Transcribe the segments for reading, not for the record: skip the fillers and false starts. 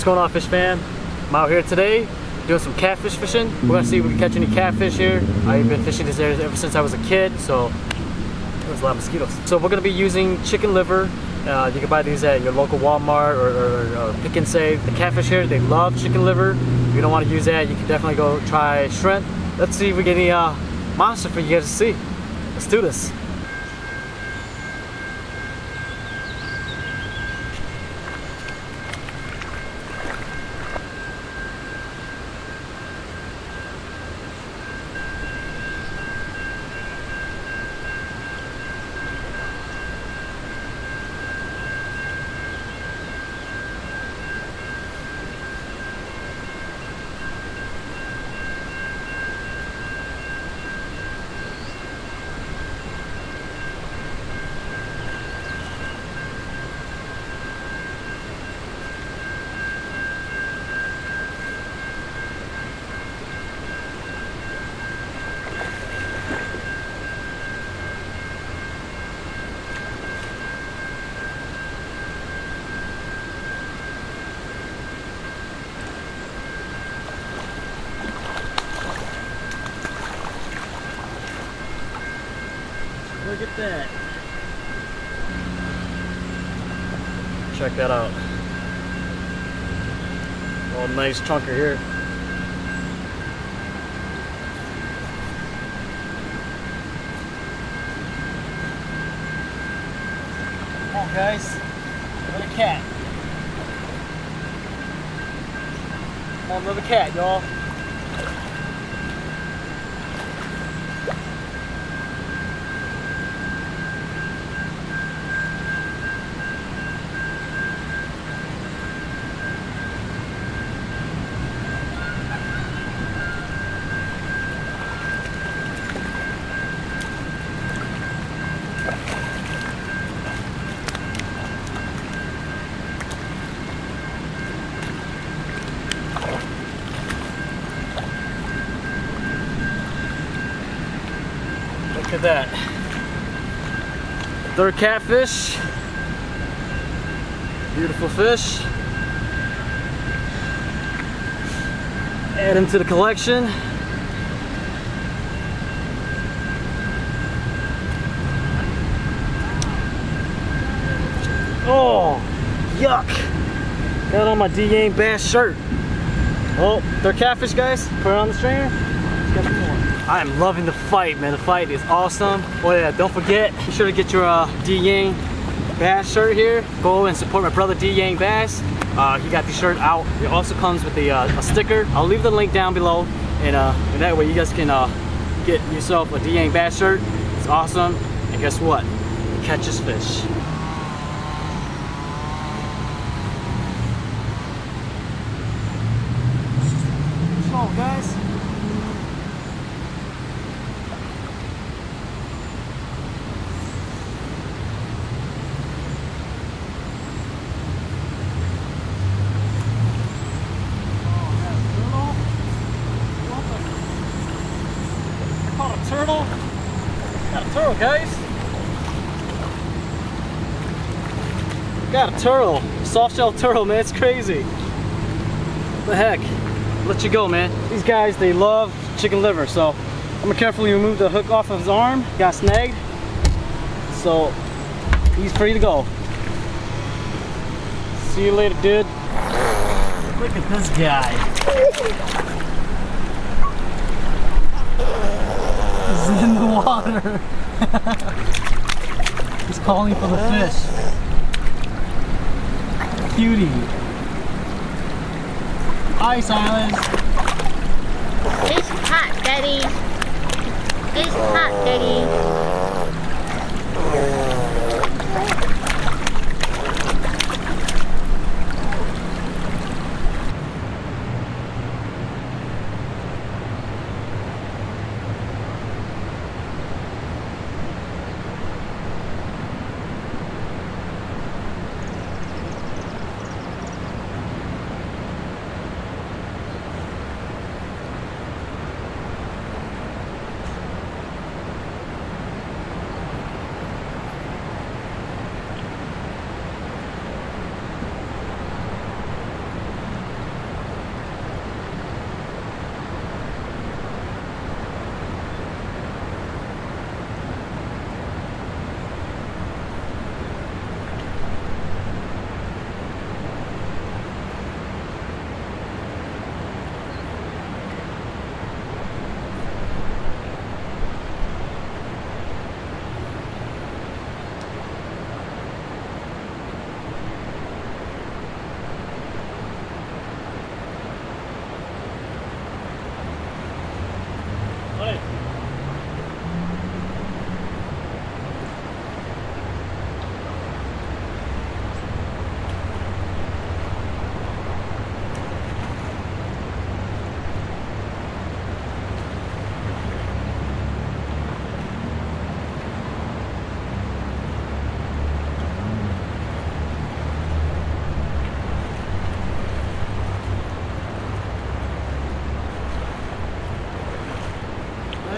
What's going on, fish fam? I'm out here today doing some catfish fishing. We're gonna see if we can catch any catfish here. I've been fishing this area ever since I was a kid, so there's a lot of mosquitoes. So we're gonna be using chicken liver. You can buy these at your local Walmart or Pick and Save. The catfish here, they love chicken liver. If you don't want to use that, you can definitely go try shrimp. Let's see if we get any monster for you guys to see. Let's do this. Look at that. Check that out. Oh, nice chunker here. Come on, guys. Another cat. Come on, another cat, y'all. Look at that. Third catfish. Beautiful fish. Add him to the collection. Oh, yuck. Got on my D-Yang bass shirt. Oh, third catfish, guys. Put it on the strainer. Let's get some more. I am loving the fight, man. The fight is awesome. Oh yeah, don't forget, be sure to get your D-Yang bass shirt here. Go and support my brother D-Yang Bass. He got the shirt out. It also comes with a sticker. I'll leave the link down below, and that way you guys can get yourself a D-Yang Bass shirt. It's awesome. And guess what? It catches fish. So guys. Turtle. Got a turtle, guys. Got a turtle. Soft shell turtle, man. It's crazy. What the heck? I'll let you go, man. These guys, they love chicken liver, so I'm gonna carefully remove the hook off of his arm. Got snagged. So he's free to go. See you later, dude. Look at this guy. He's in the water. He's calling for the fish. Cutie. Hi, Silence. It's hot, Daddy. It's hot, Daddy.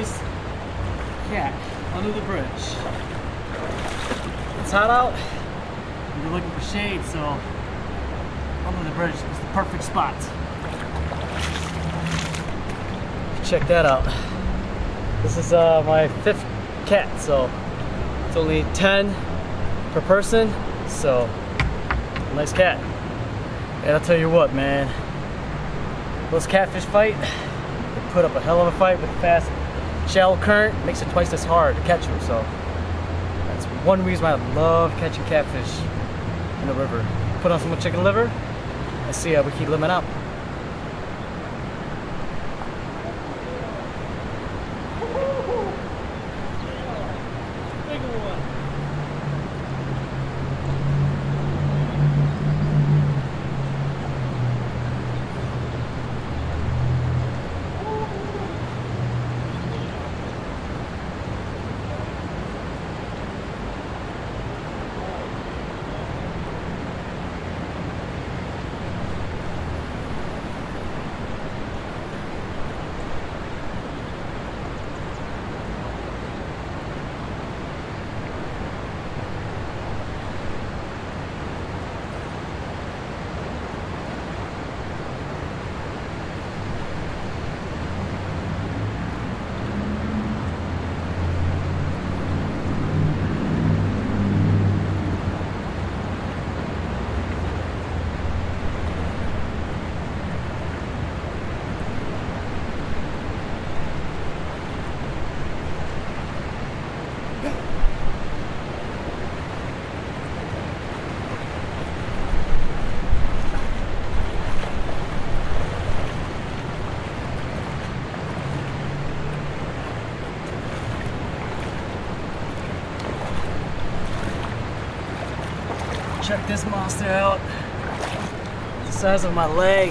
nice cat under the bridge. It's hot out. You're looking for shade, so under the bridge is the perfect spot. Check that out. This is my 5th cat, so it's only 10 per person, so nice cat. And I'll tell you what, man, those catfish fight, they put up a hell of a fight with a fast shallow current. Makes it twice as hard to catch them, so that's one reason why I love catching catfish in the river. Put on some chicken liver and see how we keep limit up. Check this monster out. The size of my leg,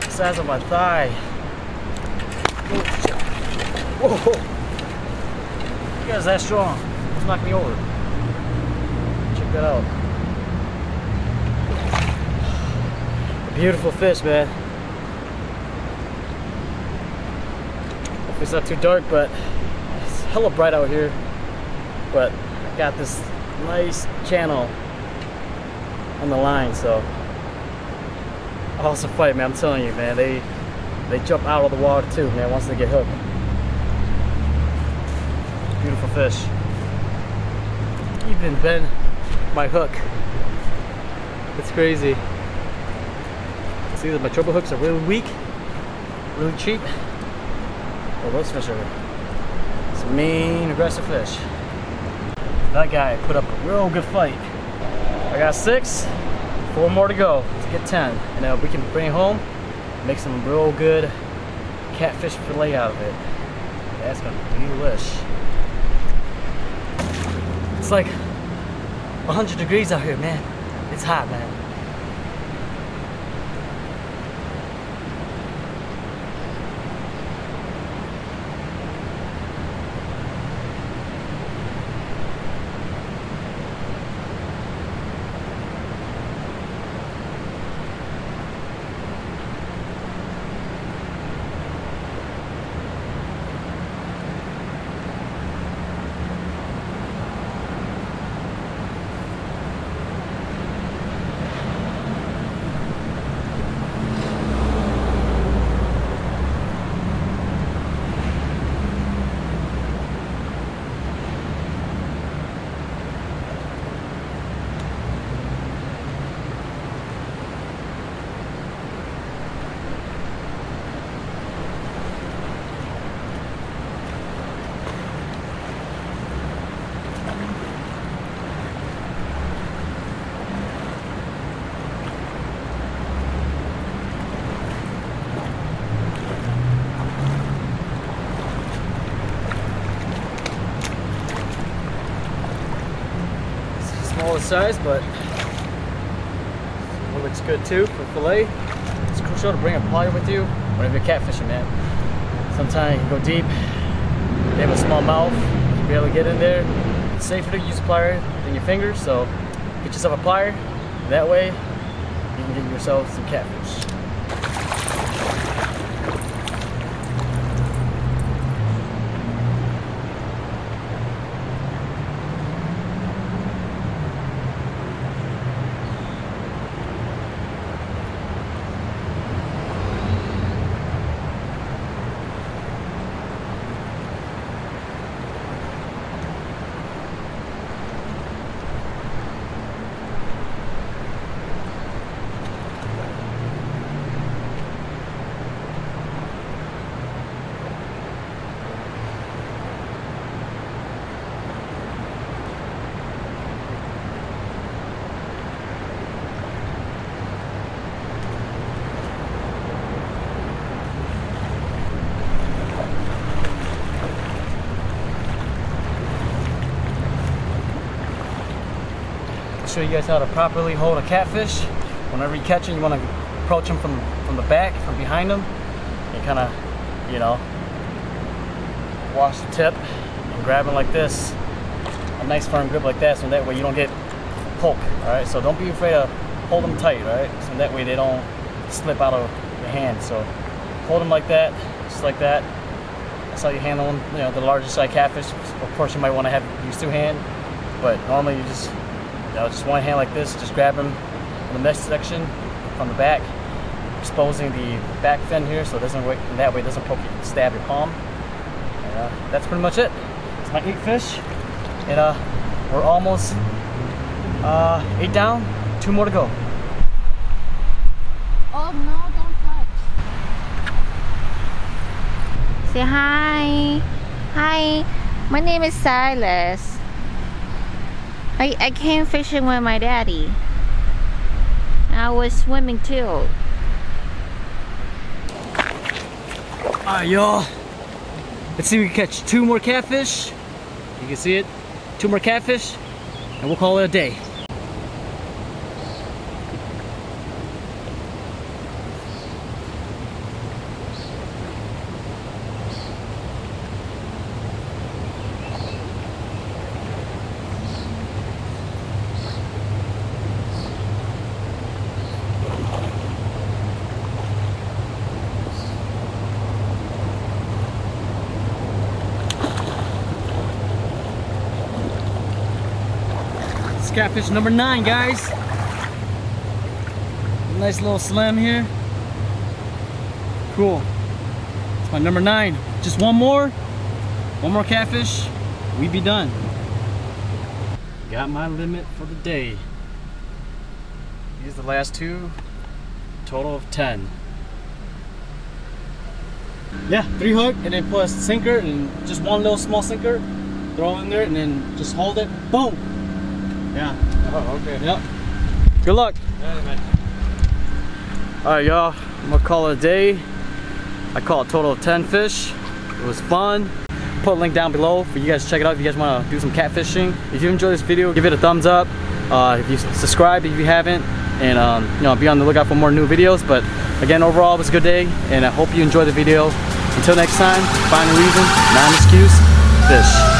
the size of my thigh. Whoa! You guys that strong? Let's knock me over. Check that out. A beautiful fish, man. Hopefully it's not too dark, but it's hella bright out here. But I got this nice channel on the line, so awesome fight, man. I'm telling you, man, they jump out of the water too, man, once they get hooked. Beautiful fish. Even bend my hook. It's crazy. See that my treble hooks are really weak, really cheap. Well, those fish are some mean, aggressive fish. That guy put up a real good fight. I got 6, 4 more to go to get 10, and we can bring it home, make some real good catfish fillet out of it. That's gonna be delish. It's like 100 degrees out here, man. It's hot, man. Size, but it looks good too for fillet. It's crucial to bring a plier with you whenever you're catfishing, man. Sometimes you can go deep, they have a small mouth, you can barely get in there. It's safer to use a plier than your fingers, so get yourself a plier. That way you can get yourself some catfish. show you guys how to properly hold a catfish. Whenever you catch him, you want to approach him from the back, from behind him, and kind of, you know, wash the tip and grab him like this. A nice firm grip like that, so that way you don't get poke. All right, so don't be afraid to hold them tight, right? So that way they don't slip out of your hand. So hold them like that, just like that. That's how you handle them. You know, the larger size catfish, of course you might want to use two hands, but normally you just, you know, just one hand like this, just grab them in the mesh section from the back, exposing the back fin here, so it doesn't, that way it doesn't poke you, stab your palm. And that's pretty much it. It's my 8 fish, and we're almost 8 down, 2 more to go. Oh no, don't touch. Say hi. Hi, my name is Silas. I came fishing with my daddy. I was swimming too. Alright, y'all. Let's see if we can catch 2 more catfish. You can see it. 2 more catfish, and we'll call it a day. Catfish number 9, guys. Nice little slam here. Cool. It's my number 9. Just one more catfish, we'd be done. Got my limit for the day. These are the last 2, total of 10. Yeah, 3 hook, and then put a sinker, and just one little small sinker, throw it in there, and then just hold it. Boom. Yeah. Oh, okay. Yep. Good luck. Yeah, Alright, y'all. I'm gonna call it a day. I caught a total of 10 fish. It was fun. Put a link down below for you guys to check it out if you guys want to do some catfishing. If you enjoyed this video, give it a thumbs up. If you subscribe if you haven't, and you know, be on the lookout for more new videos. But again, overall, it was a good day, and I hope you enjoyed the video. Until next time, find a reason, not an excuse. Fish.